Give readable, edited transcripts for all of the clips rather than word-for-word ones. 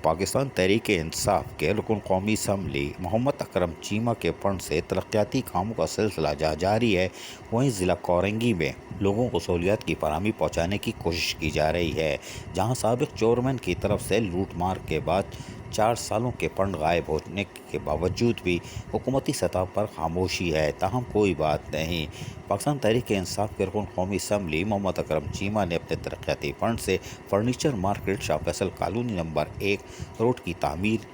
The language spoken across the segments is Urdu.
پاکستان تحریک انصاف کے رکن قومی اسمبلی محمد اکرم چیمہ کے فنڈ سے ترقیاتی کاموں کا سلسلہ جہاں جاری ہے، وہیں ضلع کورنگی میں لوگوں کو سہولیات کی فراہمی پہنچانے کی کوشش کی جا رہی ہے، جہاں سابق چیئرمین کی طرف سے لوٹ مار کے بعد 4 سالوں کے فنڈ غائب ہونے کے باوجود بھی حکومتی سطح پر خاموشی ہے، تاہم کوئی بات نہیں۔ پاکستان تحریک انصاف کے رکن قومی اسمبلی محمد اکرم چیمہ نے اپنے ترقیاتی فنڈ سے فرنیچر مارکیٹ شاہ فیصل کالونی نمبر 1 روڈ کی تعمیر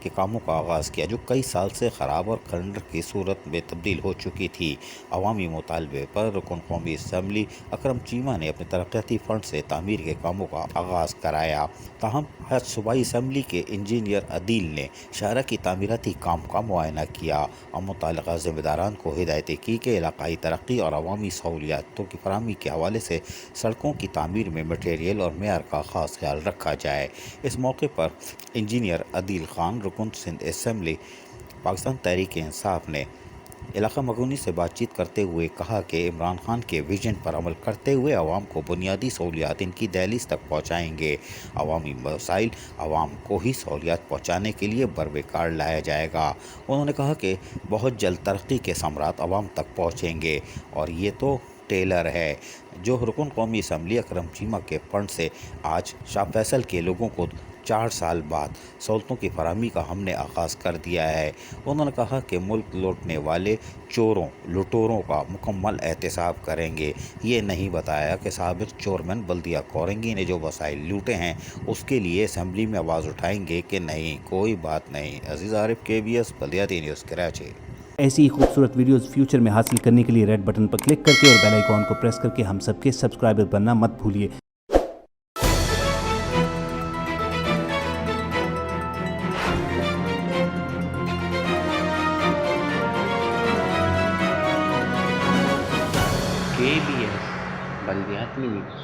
کے کاموں کا آغاز کیا، جو کئی سال سے خراب اور کھنڈر کی صورت میں تبدیل ہو چکی تھی۔ عوامی مطالبے پر رکن قومی اسمبلی اکرم چیمہ نے اپنے ترقیاتی فنڈ سے تعمیر کے کاموں کا آغاز کرایا، تاہم آج صوبائی اسمبلی کے انجینئر عدیل نے شاہراہ کی تعمیراتی کام کا معائنہ کیا اور متعلقہ ذمہ داران کو ہدایتیں کی کہ علاقائی ترقی اور عوامی سہولیاتوں کی فراہمی کے حوالے سے سڑکوں کی تعمیر میں مٹیریل اور معیار کا خاص خیال رکھا جائے۔ اس موقع پر انجینئر عدیل خان رکن سندھ اسمبلی پاکستان تحریک انصاف نے علاقہ مکونی سے بات چیت کرتے ہوئے کہا کہ عمران خان کے ویژن پر عمل کرتے ہوئے عوام کو بنیادی سہولیات ان کی دہلیز تک پہنچائیں گے۔ عوامی مسائل عوام کو ہی سہولیات پہنچانے کے لیے بروقار لایا جائے گا۔ انہوں نے کہا کہ بہت جلد ترقی کے ثمرات عوام تک پہنچیں گے اور یہ تو ٹیلر ہے جو رکن قومی اسمبلی اکرم چیمہ کے فنڈ سے آج شاہ فیصل کے لوگوں کو 4 سال بعد سہولتوں کی فراہمی کا ہم نے آغاز کر دیا ہے۔ انہوں نے کہا کہ ملک لوٹنے والے چوروں لٹوروں کا مکمل احتساب کریں گے۔ یہ نہیں بتایا کہ سابق چیئرمین بلدیہ کورنگی نے جو وسائل لوٹے ہیں اس کے لیے اسمبلی میں آواز اٹھائیں گے کہ نہیں، کوئی بات نہیں۔ عزیز عارف KBS بلدیاتی نیوز کراچی۔ ایسی ہی خوبصورت ویڈیوز فیوچر میں حاصل کرنے کے لیے ریڈ بٹن پر کلک کر کے اور بیل آئیکن کو پریس کر کے ہم سب کے سبسکرائبر بننا مت بھولیے۔ KBS بلدیاتی نیوز۔